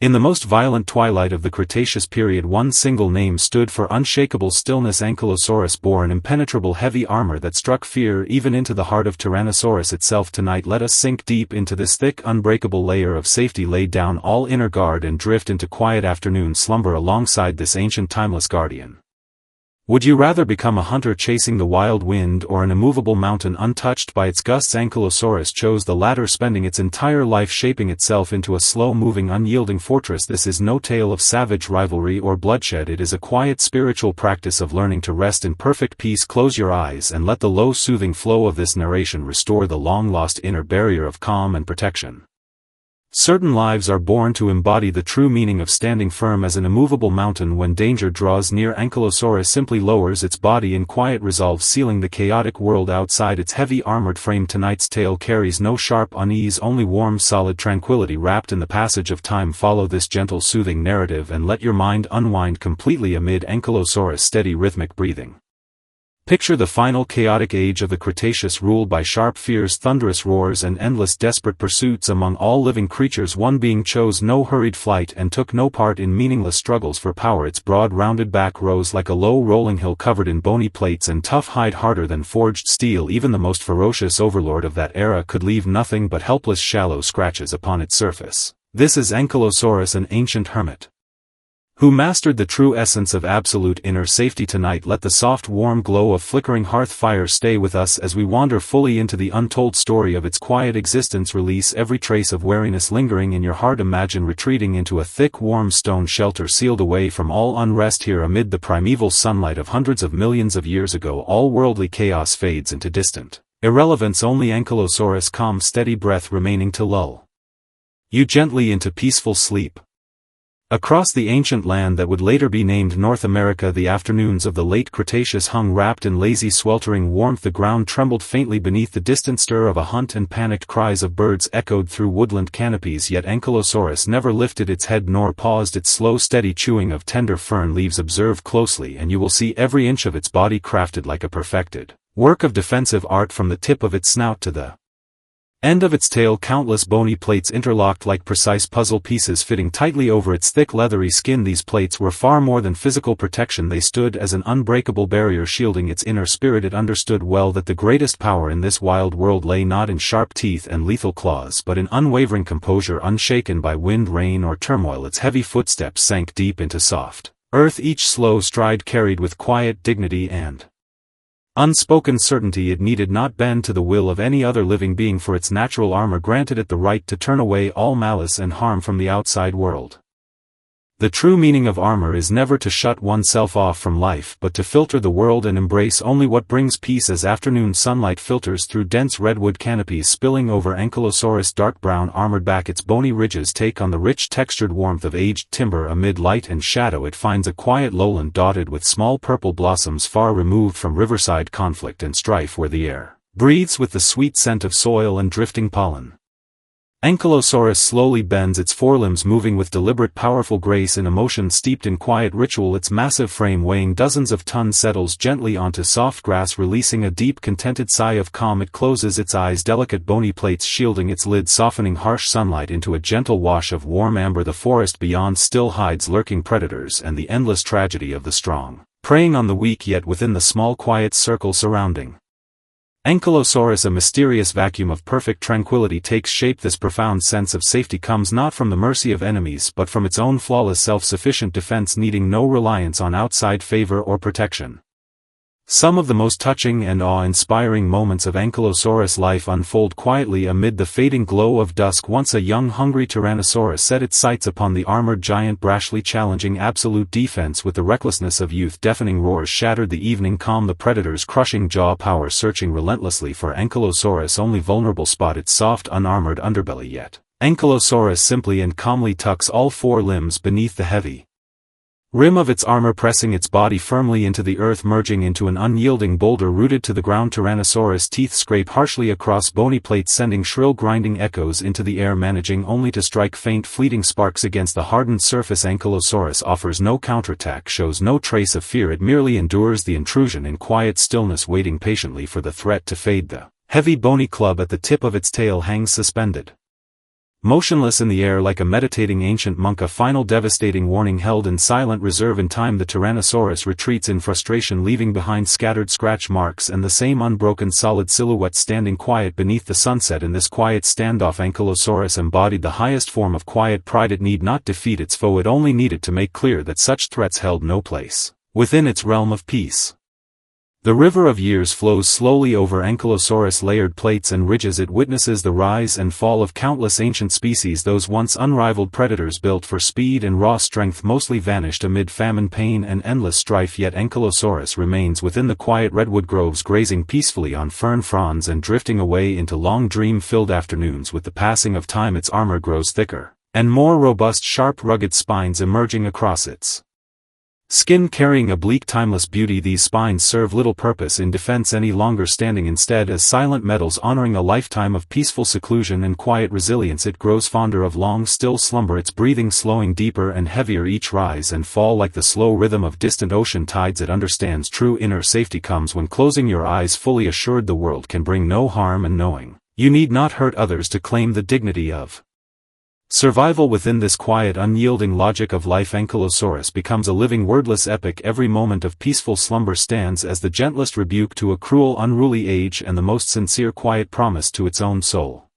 In the most violent twilight of the Cretaceous period, one single name stood for unshakable stillness: Ankylosaurus bore an impenetrable heavy armor that struck fear even into the heart of Tyrannosaurus itself. Tonight let us sink deep into this thick, unbreakable layer of safety, lay down all inner guard and drift into quiet afternoon slumber alongside this ancient timeless guardian. Would you rather become a hunter chasing the wild wind or an immovable mountain untouched by its gusts? Ankylosaurus chose the latter, spending its entire life shaping itself into a slow-moving, unyielding fortress. This is no tale of savage rivalry or bloodshed. It is a quiet spiritual practice of learning to rest in perfect peace. Close your eyes and let the low, soothing flow of this narration restore the long-lost inner barrier of calm and protection. Certain lives are born to embody the true meaning of standing firm as an immovable mountain when danger draws near. Ankylosaurus simply lowers its body in quiet resolve, sealing the chaotic world outside its heavy armored frame. Tonight's tale carries no sharp unease, only warm, solid tranquility wrapped in the passage of time. Follow this gentle, soothing narrative and let your mind unwind completely amid Ankylosaurus' steady, rhythmic breathing. Picture the final chaotic age of the Cretaceous, ruled by sharp fears, thunderous roars, and endless desperate pursuits among all living creatures. One being chose no hurried flight and took no part in meaningless struggles for power. Its broad, rounded back rose like a low, rolling hill covered in bony plates and tough hide harder than forged steel. Even the most ferocious overlord of that era could leave nothing but helpless, shallow scratches upon its surface. This is Ankylosaurus, an ancient hermit who mastered the true essence of absolute inner safety. Tonight let the soft, warm glow of flickering hearth fire stay with us as we wander fully into the untold story of its quiet existence. Release every trace of wariness lingering in your heart. Imagine retreating into a thick, warm stone shelter, sealed away from all unrest. Here, amid the primeval sunlight of hundreds of millions of years ago, all worldly chaos fades into distant irrelevance, only Ankylosaurus' calm, steady breath remaining to lull you gently into peaceful sleep. Across the ancient land that would later be named North America, the afternoons of the late Cretaceous hung wrapped in lazy, sweltering warmth. The ground trembled faintly beneath the distant stir of a hunt, and panicked cries of birds echoed through woodland canopies. Yet Ankylosaurus never lifted its head nor paused its slow, steady chewing of tender fern leaves. Observe closely and you will see every inch of its body crafted like a perfected work of defensive art, from the tip of its snout to the end of its tail. Countless bony plates interlocked like precise puzzle pieces, fitting tightly over its thick, leathery skin. These plates were far more than physical protection. They stood as an unbreakable barrier, shielding its inner spirit. It understood well that the greatest power in this wild world lay not in sharp teeth and lethal claws, but in unwavering composure, unshaken by wind, rain, or turmoil. Its heavy footsteps sank deep into soft earth, each slow stride carried with quiet dignity and unspoken certainty. It needed not bend to the will of any other living being, for its natural armor granted it the right to turn away all malice and harm from the outside world. The true meaning of armor is never to shut oneself off from life, but to filter the world and embrace only what brings peace. As afternoon sunlight filters through dense redwood canopies spilling over Ankylosaurus' dark brown armored back, its bony ridges take on the rich textured warmth of aged timber. Amid light and shadow it finds a quiet lowland dotted with small purple blossoms, far removed from riverside conflict and strife, where the air breathes with the sweet scent of soil and drifting pollen. Ankylosaurus slowly bends its forelimbs, moving with deliberate, powerful grace in a motion steeped in quiet ritual. Its massive frame, weighing dozens of tons, settles gently onto soft grass, releasing a deep, contented sigh of calm. It closes its eyes, delicate bony plates shielding its lid, softening harsh sunlight into a gentle wash of warm amber. The forest beyond still hides lurking predators and the endless tragedy of the strong preying on the weak, yet within the small, quiet circle surrounding Ankylosaurus, a mysterious vacuum of perfect tranquility takes shape. This profound sense of safety comes not from the mercy of enemies but from its own flawless, self-sufficient defense, needing no reliance on outside favor or protection. Some of the most touching and awe-inspiring moments of Ankylosaurus' life unfold quietly amid the fading glow of dusk. Once a young, hungry Tyrannosaurus set its sights upon the armored giant, brashly challenging absolute defense with the recklessness of youth. Deafening roars shattered the evening calm, the predator's crushing jaw power searching relentlessly for Ankylosaurus' only vulnerable spot, its soft, unarmored underbelly. Yet Ankylosaurus simply and calmly tucks all four limbs beneath the heavy rim of its armor, pressing its body firmly into the earth, merging into an unyielding boulder rooted to the ground. Tyrannosaurus' teeth scrape harshly across bony plates, sending shrill, grinding echoes into the air, managing only to strike faint, fleeting sparks against the hardened surface. Ankylosaurus offers no counterattack, shows no trace of fear. It merely endures the intrusion in quiet stillness, waiting patiently for the threat to fade. The heavy bony club at the tip of its tail hangs suspended Motionless in the air like a meditating ancient monk, a final devastating warning held in silent reserve. In time the Tyrannosaurus retreats in frustration, leaving behind scattered scratch marks and the same unbroken solid silhouette standing quiet beneath the sunset. In this quiet standoff Ankylosaurus embodied the highest form of quiet pride. It need not defeat its foe, it only needed to make clear that such threats held no place within its realm of peace. The river of years flows slowly over Ankylosaurus' layered plates and ridges. It witnesses the rise and fall of countless ancient species. Those once unrivaled predators built for speed and raw strength mostly vanished amid famine, pain and endless strife. Yet Ankylosaurus remains within the quiet redwood groves, grazing peacefully on fern fronds and drifting away into long dream-filled afternoons. With the passing of time its armor grows thicker and more robust, sharp rugged spines emerging across its skin carrying a bleak timeless beauty. These spines serve little purpose in defense any longer, standing instead as silent medals honoring a lifetime of peaceful seclusion and quiet resilience. It grows fonder of long still slumber, its breathing slowing deeper and heavier each rise and fall like the slow rhythm of distant ocean tides. It understands true inner safety comes when closing your eyes, fully assured the world can bring no harm, and knowing you need not hurt others to claim the dignity of survival. Within this quiet unyielding logic of life Ankylosaurus becomes a living wordless epic. Every moment of peaceful slumber stands as the gentlest rebuke to a cruel unruly age and the most sincere quiet promise to its own soul.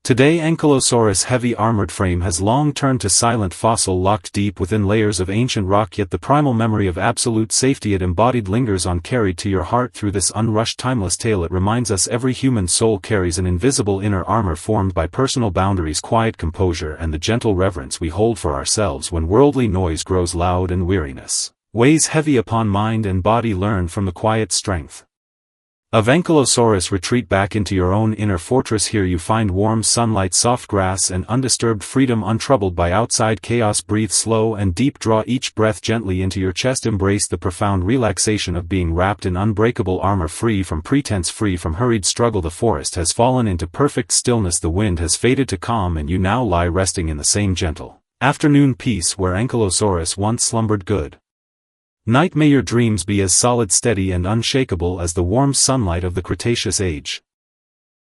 Today Ankylosaurus' heavy armored frame has long turned to silent fossil, locked deep within layers of ancient rock, yet the primal memory of absolute safety it embodied lingers on, carried to your heart through this unrushed timeless tale. It reminds us every human soul carries an invisible inner armor formed by personal boundaries, quiet composure and the gentle reverence we hold for ourselves when worldly noise grows loud and weariness weighs heavy upon mind and body. Learn from the quiet strength of Ankylosaurus. Retreat back into your own inner fortress. Here you find warm sunlight, soft grass and undisturbed freedom, untroubled by outside chaos. Breathe slow and deep, draw each breath gently into your chest. Embrace the profound relaxation of being wrapped in unbreakable armor, free from pretense, free from hurried struggle. The forest has fallen into perfect stillness, the wind has faded to calm, and you now lie resting in the same gentle afternoon peace where Ankylosaurus once slumbered. Good night. May your dreams be as solid, steady and unshakable as the warm sunlight of the Cretaceous age.